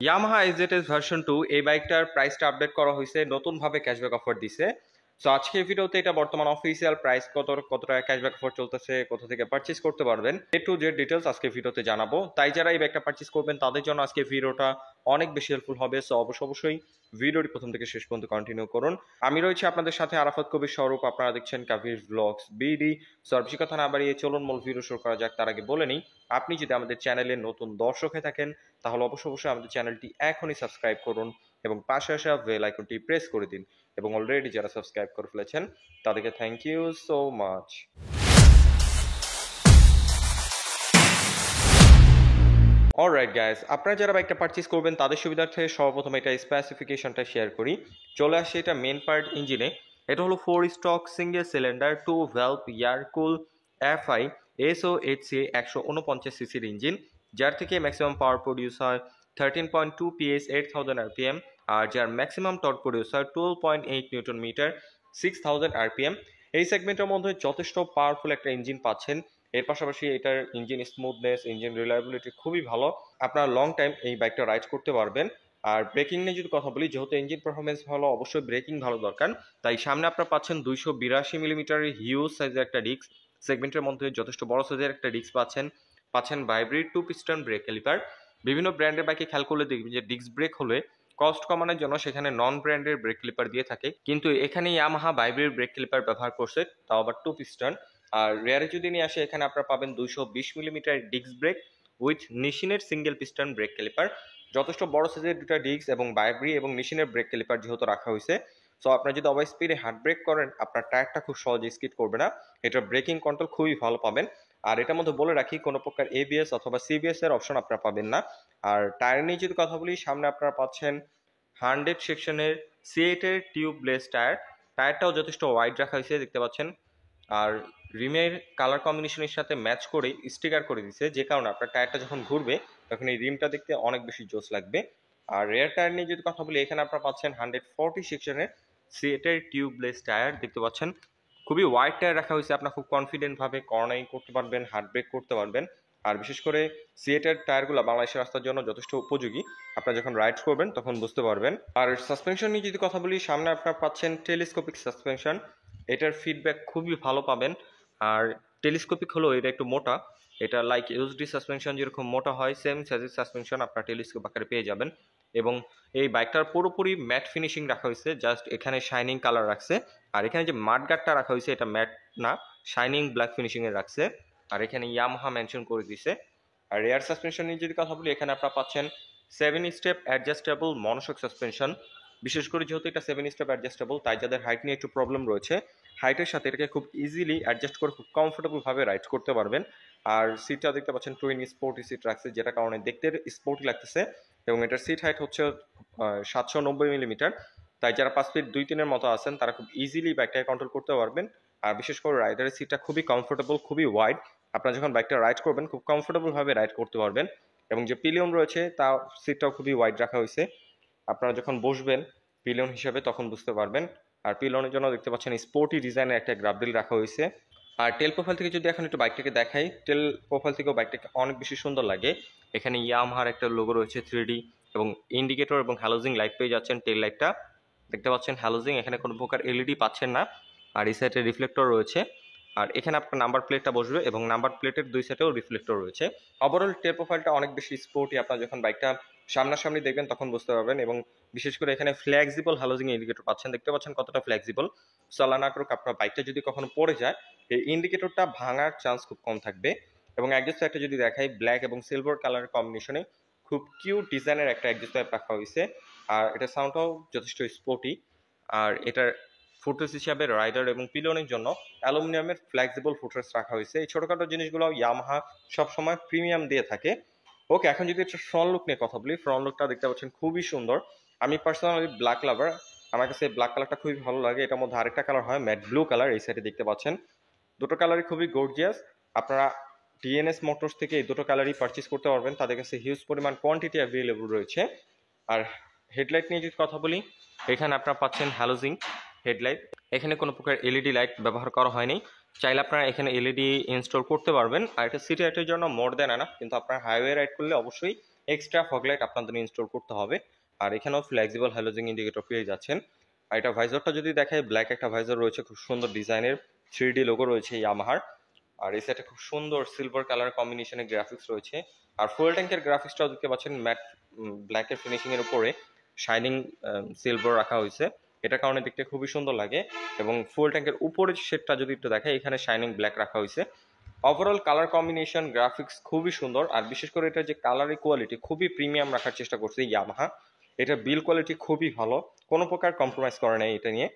Yamaha এজেটেস version 2 এই বাইকটার প্রাইসটা আপডেট করা হয়েছে, নতুনভাবে ক্যাশব্যাক অফার দিছে। সো আজকে ভিডিওতে এটা বর্তমান অফিসিয়াল প্রাইস কত টাকা ক্যাশব্যাক অফার চলতেছে, কোথা থেকে পারচেজ করতে পারবেন, এ টু জেড ডিটেলস আজকে ভিডিওতে জানাবো। তাই যারা এই বাইকটা পারচেজ করবেন তাদের জন্য আজকে ভিডিওটা অনেক বেশি হেল্পফুল হবে। সো অবশ্যই ভিডিওটি প্রথম থেকে শেষ পর্যন্ত কন্টিনিউ করুন। আমি রয়েছি আপনাদের সাথে আরাফাত কবির স্বরূপ, আপনারা দেখছেন কাবির ব্লগস বিডি। সো আর বেশি কথা না বাড়িয়ে চলুন মূল ভিডিও শুরু করা যাক। তার আগে বলে নিই, আপনি যদি আমাদের চ্যানেলে নতুন দর্শক হয়ে থাকেন তাহলে অবশ্যই আমাদের চ্যানেলটি এখনই সাবস্ক্রাইব করুন এবং পাশে আসা বেল আইকনটি প্রেস করে দিন। এবং অলরেডি যারা সাবস্ক্রাইব করে ফেলেছেন তাদেরকে thank you so much. Alright guys, আপনারা যারা বাইকটা পারচেজ করবেন তাদের সুবিধার্থে সর্বপ্রথম এটা স্পেসিফিকেশনটা শেয়ার করি। চলে আসছে এটা মেন পার্ট ইঞ্জিনে। এটা হলো 4 stroke single cylinder 2 valve air কুল এফআই SOHC 149 সিসির ইঞ্জিন, যার থেকে ম্যাক্সিমাম পাওয়ার প্রডিউস হয় 13.2 PS 8000 RPM, আর যার ম্যাক্সিমাম টর্ক প্রডিউস হয় 12.8 নিউটন মিটার 6000 RPM। এই সেগমেন্টের মধ্যে যথেষ্ট পাওয়ারফুল একটা ইঞ্জিন পাচ্ছেন। এর পাশাপাশি এটার ইঞ্জিন স্মুথনেস, ইঞ্জিন রিলায়েবিলিটি খুবই ভালো। আপনারা লং টাইম এই বাইকটা রাইড করতে পারবেন। আর ব্রেকিং নিয়ে যদি কথা বলি, যেহেতু ইঞ্জিন পারফরমেন্স ভালো, অবশ্যই ব্রেকিং ভালো দরকার। তাই সামনে আপনারা পাচ্ছেন 282 মিলিমিটারের হিউজ সাইজের একটা ডিস্ক, সেগমেন্টের মধ্যে যথেষ্ট বড় সাইজের একটা ডিস্ক পাচ্ছেন ভাইব্রেট 2 পিস্টন ব্রেক ক্যালিপার। বিভিন্ন ব্র্যান্ডের বাইকে খেয়াল করলে দেখবেন যে ডিস্ক ব্রেক হলে কস্ট কমানোর জন্য সেখানে নন ব্র্যান্ডের ব্রেক ক্লিপার দিয়ে থাকে, কিন্তু এখানে ইয়ামাহা ভাইব্রেট ব্রেক ক্লিপার ব্যবহার করছে, তাও আবার 2 পিস্টন। আর রেয়ারে যদি নিয়ে আসে, এখানে আপনারা পাবেন 220 মিলিমিটার ডিস্ক ব্রেক উইথ নিশিনের সিঙ্গেল পিস্টন ব্রেক ক্যালিপার। যথেষ্ট বড় সাইজের দুটো ডিস্ক এবং ভাইব্রি এবং নিশিনের ব্রেক ক্যালিপার যেহেতু রাখা হয়েছে, সো আপনারা যদি ওভার স্পিডে হার্ড ব্রেক করেন আপনার টায়ারটা খুব সহজে স্কিড করবে না। এটার ব্রেকিং কন্ট্রোল খুবই ভালো পাবেন। আর এটার মধ্যে বলে রাখি, কোনো প্রকার ABS অথবা CBS এর অপশন আপনারা পাবেন না। আর টায়ার নিয়ে যদি কথা বলি, সামনে আপনারা পাচ্ছেন 100 সেকশনের C8 এর টিউবলেস টায়ারটাও যথেষ্ট ওয়াইড রাখা হয়েছে, দেখতে পাচ্ছেন। আর রিমের কালার কম্বিনেশনের সাথে ম্যাচ করে স্টিকার করে দিছে, যে কারণে আপনার টায়ারটা যখন ঘুরবে তখন এই রিমটা দেখতে অনেক বেশি জোস লাগবে। আর রেয়ার টায়ার নিয়ে যদি কথা বলি, এখানে আপনারা পাচ্ছেন 140 সেকশনের C8 এর টিউবলেস টায়ার, দেখতে পাচ্ছেন। খুবই ওয়াইড টায়ার রাখা হয়েছে, আপনার খুব কনফিডেন্ট ভাবে কর্নারিং করতে পারবেন, হার্ড ব্রেক করতে পারবেন। আর বিশেষ করে C8 এর টায়ারগুলো বাংলাদেশের রাস্তার জন্য যথেষ্ট উপযোগী, আপনারা যখন রাইড করবেন তখন বুঝতে পারবেন। আর সাসপেনশন নিয়ে যদি কথা বলি, সামনে আপনারা পাচ্ছেন টেলিস্কোপিক সাসপেনশন। এটার ফিডব্যাক খুবই ভালো পাবেন। আর টেলিস্কোপিক হলো এটা একটু মোটা, এটা লাইক ইউএসডি সাসপেনশন যেরকম মোটা হয়, সেম সাইজের সাসপেনশন আপনার টেলিস্কোপ আকারে পেয়ে যাবেন। এবং এই বাইকটার পুরোপুরি ম্যাট ফিনিশিং রাখা হয়েছে, জাস্ট এখানে শাইনিং কালার রাখছে। আর এখানে যে মাড গার্ডটা রাখা হয়েছে এটা ম্যাট না, শাইনিং ব্ল্যাক ফিনিশিং এর রাখছে। আর এখানে ইয়ামাহা মেনশন করে দিছে। আর রেয়ার সাসপেনশন নিয়ে যদি কথা বলি, এখানে আপনারা পাচ্ছেন 7 স্টেপ অ্যাডজাস্টেবল মনোশক সাসপেনশন। বিশেষ করে যেহেতু এটা 7 স্টেপ অ্যাডজাস্টেবল, তাই যাদের হাইট নিয়ে একটু প্রবলেম রয়েছে, হাইটের সাথে এটাকে খুব ইজিলি অ্যাডজাস্ট করে খুব কমফোর্টেবলভাবে রাইড করতে পারবেন। আর সিটটা দেখতে পাচ্ছেন টুইন স্পোর্টি সিট রাখছে, যেটা কারণে দেখতে স্পোর্টি লাগতেছে। এবং এটার সিট হাইট হচ্ছে 790 মিলিমিটার। তাই যারা 5 ফিট 2-3-এর মতো আছেন তারা খুব ইজিলি বাইকটাকে কন্ট্রোল করতে পারবেন। আর বিশেষ করে রাইডারের সিটটা খুবই কমফোর্টেবল, খুবই ওয়াইড। আপনারা যখন বাইকটা রাইড করবেন খুব কমফোর্টেবলভাবে রাইড করতে পারবেন। এবং যে পিলিয়ন রয়েছে তা সিটটাও খুবই ওয়াইড রাখা হয়েছে, আপনারা যখন বসবেন পিলিয়ন হিসেবে তখন বুঝতে পারবেন। আর পিলিয়নের জন্য দেখতে পাচ্ছেন স্পোর্টি ডিজাইনের একটা গ্রাবডেল রাখা হয়েছে। আর টেল প্রোফাইল থেকে যদি এখন একটু বাইকটাকে দেখাই, টেল প্রোফাইল থেকেও বাইকটাকে অনেক বেশি সুন্দর লাগে। এখানে ইয়ামাহার একটা লোগো রয়েছে 3D, এবং ইন্ডিকেটর এবং হ্যালোজিং লাইট পেয়ে যাচ্ছেন। টেল লাইটটা দেখতে পাচ্ছেন হ্যালোজিং, এখানে কোনো প্রকার LED পাচ্ছেন না। আর এই সাইডে রিফ্লেক্টর রয়েছে। আর এখানে আপনার নাম্বার প্লেটটা বসবে এবং নাম্বার প্লেটের দুই সাইডেও রিফ্লেক্টর রয়েছে। ওভারঅল টেল প্রোফাইলটা অনেক বেশি স্পোর্টি, আপনারা যখন বাইকটা সামনাসামনি দেখবেন তখন বুঝতে পারবেন। এবং বিশেষ করে এখানে ফ্লেক্সিবল হ্যালোজিং ইন্ডিকেটর পাচ্ছেন, দেখতে পাচ্ছেন কতটা ফ্লেক্সিবল। চলা না করুক, আপনার বাইকটা যদি কখনো পড়ে যায় এই ইন্ডিকেটরটা ভাঙার চান্স খুব কম থাকবে। এবং অ্যাডজাস্ট একটা যদি দেখাই, ব্ল্যাক এবং সিলভার কালার কম্বিনেশনে খুব কিউট ডিজাইনের একটা অ্যাডজাস্ট রাখা হয়েছে। আর এটা সাউন্ডটাও যথেষ্ট স্পোর্টি। আর এটার ফুটরেস হিসাবে রাইডার এবং পিলিয়নের জন্য অ্যালুমিনিয়ামের ফ্লেক্সিবল ফুটরেস রাখা হয়েছে। এই ছোটোখাটো জিনিসগুলো ইয়ামাহা সবসময় প্রিমিয়াম দিয়ে থাকে। ওকে, এখন যদি একটা ফ্রন্ট লুক নিয়ে কথা বলি, ফ্রন্ট লুকটা দেখতে পাচ্ছেন খুবই সুন্দর। আমি পার্সোনালি ব্ল্যাক লাভার, আমার কাছে ব্ল্যাক কালারটা খুবই ভালো লাগে। এটার মধ্যে আরেকটা কালার হয় ম্যাট ব্লু কালার, এই সাইডে দেখতে পাচ্ছেন। দুটো কালারই খুবই গর্জিয়াস। আপনারা DNS মোটরস থেকে এই দুটো কালারই পারচেস করতে পারবেন, তাদের কাছে হিউজ পরিমাণ কোয়ান্টিটি অ্যাভেলেবল রয়েছে। আর হেডলাইট নিয়ে যদি কথা বলি, এখানে আপনারা পাচ্ছেন হ্যালোজিং হেডলাইট, এখানে কোনো প্রকার LED লাইট ব্যবহার করা হয়নি। চাইলে আপনারা এখানে LED ইনস্টল করতে পারবেন। আর এটা সিটি রাইডের জন্য মোর দেন এনাফ, কিন্তু আপনারা হাইওয়ে রাইড করলে অবশ্যই এক্সট্রা ফগলাইট আপনাদের ইনস্টল করতে হবে। আর এখানেও ফ্লেক্সিবল হ্যালোজেন ইন্ডিকেটর পেয়ে যাচ্ছেন। আর এটা ভাইজরটা যদি দেখায়, ব্ল্যাক একটা ভাইজর রয়েছে, খুব সুন্দর ডিজাইনের 3D লোগো রয়েছে ইয়ামাহার। আর এই সেটে খুব সুন্দর সিলভার কালার কম্বিনেশনের গ্রাফিক্স রয়েছে। আর ফুয়েল ট্যাঙ্কের গ্রাফিক্সটাও দেখতে পাচ্ছেন ম্যাট ব্ল্যাকের ফিনিশিং এর উপরে শাইনিং সিলভার রাখা হয়েছে। এটার কারণে দেখতে খুবই সুন্দর লাগে। এবং ফুয়েল ট্যাঙ্কের উপরের শেডটা যদি একটু দেখায়, এখানে শাইনিং ব্ল্যাক রাখা হয়েছে। ওভারঅল কালার কম্বিনেশন গ্রাফিক্স খুবই সুন্দর। আর বিশেষ করে এটা যে কালারের কোয়ালিটি খুবই প্রিমিয়াম রাখার চেষ্টা করছে ইয়ামাহা। এটা বিল কোয়ালিটি খুবই ভালো, কোনো প্রকার কম্প্রোমাইজ করে নাই এটা নিয়ে।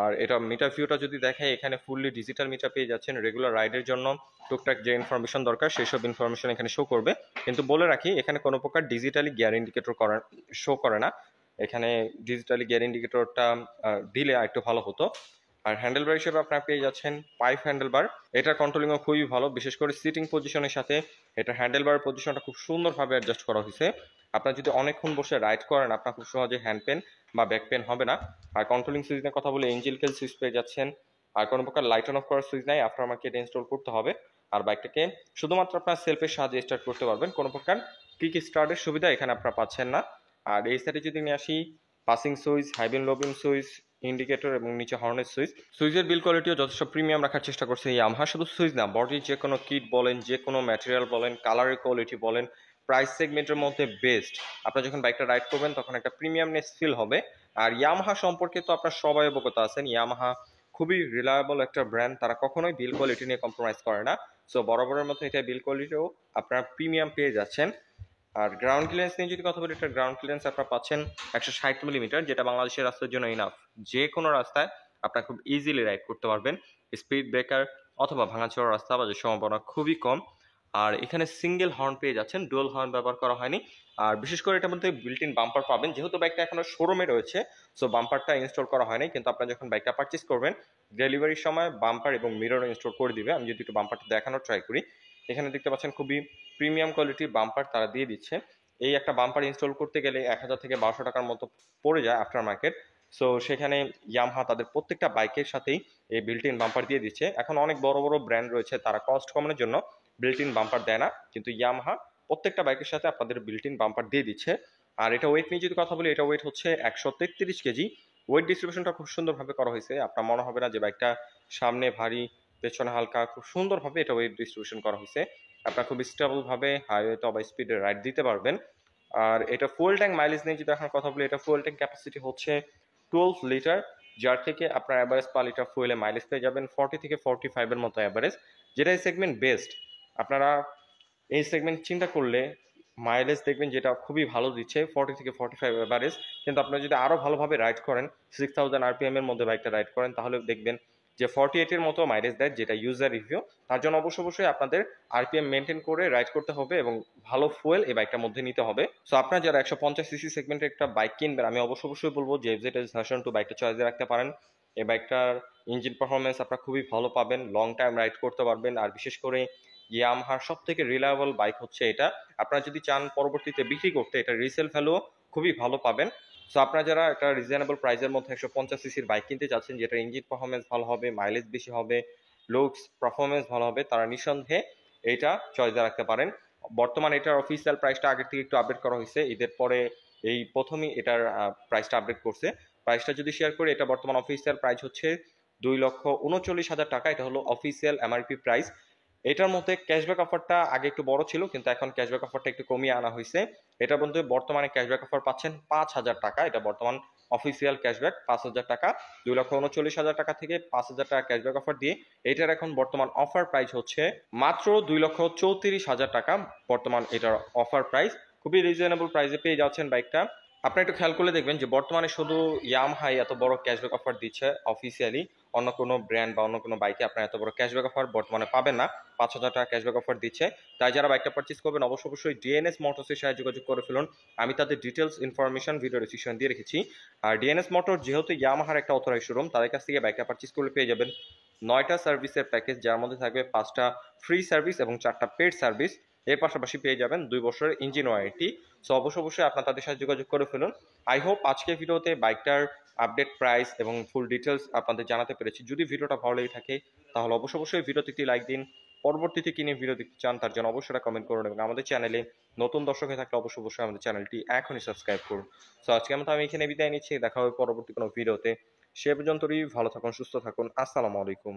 আর এটা মিটার ভিউটা যদি দেখে, এখানে ফুললি ডিজিটাল মিটার পেয়ে যাচ্ছেন। রেগুলার রাইডের জন্য টুকটাক যে ইনফরমেশন দরকার সেসব ইনফরমেশন এখানে শো করবে। কিন্তু বলে রাখি, এখানে কোনো প্রকার ডিজিটালি গিয়ার ইন্ডিকেটর শো করে না। এখানে ডিজিটালি গিয়ার ইন্ডিকেটরটা দিলে একটু ভালো হতো। আর হ্যান্ডেল বার হিসেবে আপনারা পেয়ে যাচ্ছেন পাইপ হ্যান্ডেল বার। এটার কন্ট্রোলিংও খুবই ভালো, বিশেষ করে সিটিং পজিশনের সাথে এটা হ্যান্ডেল বার পজিশনটা খুব সুন্দরভাবে অ্যাডজাস্ট করা হয়েছে। আপনার যদি অনেকক্ষণ বসে রাইড করেন, আপনার খুব সহজে হ্যান্ড পেন বা ব্যাক পেন হবে না। আর কন্ট্রোলিং সুইচের কথা বলে এঞ্জেল কেল সুইচ পেয়ে যাচ্ছেন। আর কোনো প্রকার লাইট অন অফ করার সুইচ নাই, আফটার মার্কেটে ইনস্টল করতে হবে। আর বাইকটাকে শুধুমাত্র আপনার সেলফের সাহায্যে স্টার্ট করতে পারবেন, কোনো প্রকার কিক স্টার্টের সুবিধা এখানে আপনারা পাচ্ছেন না। আর এই সাইডে যদি নিয়ে আসি, পাসিং সুইচ, হাইবিম লোবিম সুইচ, ইন্ডিকেটর এবং নিচে হর্নের সুইচ। সুইচের বিল কোয়ালিটিও যথেষ্ট প্রিমিয়াম রাখার চেষ্টা করছে ইয়ামাহা। শুধু সুইচ না, বডির যে কোনো কিট বলেন, যে কোনো ম্যাটেরিয়াল বলেন, কালারের কোয়ালিটি বলেন, প্রাইস সেগমেন্টের মধ্যে বেস্ট। আপনারা যখন বাইকটা রাইড করবেন তখন একটা প্রিমিয়ামনেস ফিল হবে। আর ইয়ামাহা সম্পর্কে তো আপনার সবাই অবগত আছেন, ইয়ামাহা খুবই রিলায়েবল একটা ব্র্যান্ড। তারা কখনোই বিল কোয়ালিটি নিয়ে কম্প্রোমাইজ করে না। সো বরাবরের মতো এটা বিল কোয়ালিটিও আপনারা প্রিমিয়াম পেয়ে যাচ্ছেন। আর গ্রাউন্ড ক্লিয়ারেন্স নিয়ে যদি কথা বলি, এটা গ্রাউন্ড ক্লিয়ারেন্স আপনারা পাচ্ছেন 160 মিলিমিটার, যেটা বাংলাদেশের রাস্তার জন্য ইনাফ। যে কোনো রাস্তায় আপনারা খুব ইজিলি রাইড করতে পারবেন। স্পিড ব্রেকার অথবা ভাঙাচোরা রাস্তা বাজে সম্ভাবনা খুবই কম। আর এখানে সিঙ্গেল হর্ন পেয়ে যাচ্ছেন, ডুয়াল হর্ন ব্যবহার করা হয়নি। আর বিশেষ করে এটার মধ্যে বিল্ট ইন বাম্পার পাবেন, যেহেতু বাইকটা এখনো শোরুমে রয়েছে, সো বাম্পারটা ইনস্টল করা হয়নি। কিন্তু আপনারা যখন বাইকটা পারচেস করবেন, ডেলিভারির সময় বাম্পার এবং মিরর ইনস্টল করে দিবে। আমি যদি একটু বাম্পারটা দেখানোর ট্রাই করি, এখানে দেখতে পাচ্ছেন খুবই প্রিমিয়াম কোয়ালিটির বাম্পার তারা দিয়ে দিচ্ছে। এই একটা বাম্পার ইনস্টল করতে গেলে 1000 থেকে 1200 টাকার মতো পড়ে যায় আফটার মার্কেট। সো সেখানে ইয়ামাহা তাদের প্রত্যেকটা বাইকের সাথেই এই বিল্ট ইন বাম্পার দিয়ে দিচ্ছে। এখন অনেক বড় বড় ব্র্যান্ড রয়েছে, তারা কস্ট কমানোর জন্য বিল্ট ইন বাম্পার দেয় না, কিন্তু ইয়ামাহা প্রত্যেকটা বাইকের সাথে আপনাদের বিল্ট ইন বাম্পার দিয়ে দিচ্ছে। আর এটা ওয়েট নিয়ে যদি কথা বলি, এটা ওয়েট হচ্ছে 133 কেজি। ওয়েট ডিস্ট্রিবিউশনটা খুব সুন্দরভাবে করা হয়েছে। আপনার মনে হবে না যে বাইকটা সামনে ভারী পেছনে হালকা, খুব সুন্দরভাবে এটা ওয়েট ডিস্ট্রিবিউশন করা হয়েছে। আপনার খুব স্টেবলভাবে হাইওয়েতে বা স্পিডে রাইড দিতে পারবেন। আর এটা ফুয়েল ট্যাঙ্ক মাইলেজ নিয়ে যদি এখন কথা বলি, এটা ফুয়েল ট্যাঙ্ক ক্যাপাসিটি হচ্ছে 12 লিটার, যার থেকে আপনার অ্যাভারেজ পার লিটার ফুয়েলে মাইলেজ পেয়ে যাবেন 40 থেকে 45 এর মতো অ্যাভারেজ, যেটা এই সেগমেন্ট বেস্ট। আপনারা এই সেগমেন্ট চিন্তা করলে মাইলেজ দেখবেন যেটা খুবই ভালো দিচ্ছে, 40 থেকে 45 অ্যাভারেজ। কিন্তু আপনারা যদি আরও ভালোভাবে রাইড করেন, 6000 আরপিএম এর মধ্যে বাইকটা রাইড করেন, তাহলে দেখবেন যে 48 এর মতো মাইলেজ দেয়, যেটা ইউজার রিভিউ। তার জন্য অবশ্যই আপনাদের আরপিএম মেনটেন করে রাইড করতে হবে এবং ভালো ফুয়েল এই বাইকটার মধ্যে নিতে হবে। সো আপনারা যারা 150 সিসি সেগমেন্টের একটা বাইক কিনবেন, আমি অবশ্যই বলবো যে এফজেড ভার্সন 2 বাইকটা চয়েসে রাখতে পারেন। এই বাইকটার ইঞ্জিন পারফরমেন্স আপনারা খুবই ভালো পাবেন, লং টাইম রাইড করতে পারবেন। আর বিশেষ করে ইয়ামাহার সব থেকে রিলায়েবল বাইক হচ্ছে এটা। আপনারা যদি চান পরবর্তীতে বিক্রি করতে, এটা রিসেল ভ্যালু খুবই ভালো পাবেন। সো আপনারা যারা একটা রিজনেবল প্রাইসের মধ্যে 150 সিসির বাইক কিনতে চাচ্ছেন, যেটা ইঞ্জিন পারফরমেন্স ভালো হবে, মাইলেজ বেশি হবে, লুকস পারফরমেন্স ভালো হবে, তারা নিঃসন্দেহে এটা চয়েসে রাখতে পারেন। বর্তমানে এটার অফিসিয়াল প্রাইসটা আগের থেকে একটু আপডেট করা হয়েছে, ঈদের পরে এই প্রথমই এটার প্রাইসটা আপডেট করছে। প্রাইসটা যদি শেয়ার করি, এটা বর্তমান অফিসিয়াল প্রাইস হচ্ছে 2,39,000 টাকা। এটা হলো অফিসিয়াল এমআরপি প্রাইস। এটার মধ্যে ক্যাশব্যাক অফারটা আগে একটু বড় ছিল, কিন্তু এখন ক্যাশব্যাক অফারটা একটু কমিয়ে আনা হয়েছে। এটার মধ্যে বর্তমানে ক্যাশব্যাক অফার পাচ্ছেন 5,000 টাকা। এটা বর্তমান অফিসিয়াল ক্যাশব্যাক 5,000 টাকা। 2,39,000 টাকা থেকে 5,000 টাকা ক্যাশব্যাক অফার দিয়ে এটার এখন বর্তমান অফার প্রাইস হচ্ছে মাত্র 2,34,000 টাকা। বর্তমান এটার অফার প্রাইস খুবই রিজনেবল প্রাইসে পেয়ে যাচ্ছেন বাইকটা। আপনারা একটু খেয়াল করলে দেখবেন যে বর্তমানে শুধু ইয়ামাহাই এত বড় ক্যাশব্যাক অফার দিচ্ছে অফিসিয়ালি। অন্য কোনো ব্র্যান্ড বা অন্য কোনো বাইকে আপনারা এত বড় ক্যাশব্যাক অফার বর্তমানে পাবেন না। 5,000 টাকা ক্যাশব্যাক অফার দিচ্ছে। তাই যারা বাইকটা পারচেস করবেন অবশ্যই ডিএনএস মোটরসের সাথে যোগাযোগ করে ফেলুন। আমি তাদের ডিটেলস ইনফরমেশন ভিডিও ডিসক্রিপশন দিয়ে রেখেছি। আর ডিএনএস মোটর যেহেতু ইয়ামাহার একটা অথরাইজড শোরুম, তাদের কাছ থেকে বাইকটা পারচেস করলে পেয়ে যাবেন 9টা সার্ভিসের প্যাকেজ, যার মধ্যে থাকবে 5টা ফ্রি সার্ভিস এবং 4টা পেড সার্ভিস। এর পাশাপাশি পেয়ে যাবেন 2 বছরের ইঞ্জিন ওয়ারেন্টি। সো অবশ্যই আপনার তাদের সাথে যোগাযোগ করে ফেলুন। আই হোপ আজকের ভিডিওতে বাইকটার আপডেট প্রাইস এবং ফুল ডিটেলস আপনাদের জানাতে পেরেছি। যদি ভিডিওটা ভালো লেগে থাকে তাহলে অবশ্যই ভিডিওতে একটি লাইক দিন, পরবর্তীতে কি নিয়ে ভিডিও দেখতে চান তার জন্য অবশ্যই কমেন্ট করুন, এবং আমাদের চ্যানেলে নতুন দর্শক হয়ে থাকলে অবশ্যই আমাদের চ্যানেলটি এখনই সাবস্ক্রাইব করুন। সো আজকে মতো আমি এখানে বিদায় নিচ্ছি, দেখা হবে পরবর্তী কোনো ভিডিওতে। সে পর্যন্তই ভালো থাকুন, সুস্থ থাকুন, আসসালামু আলাইকুম।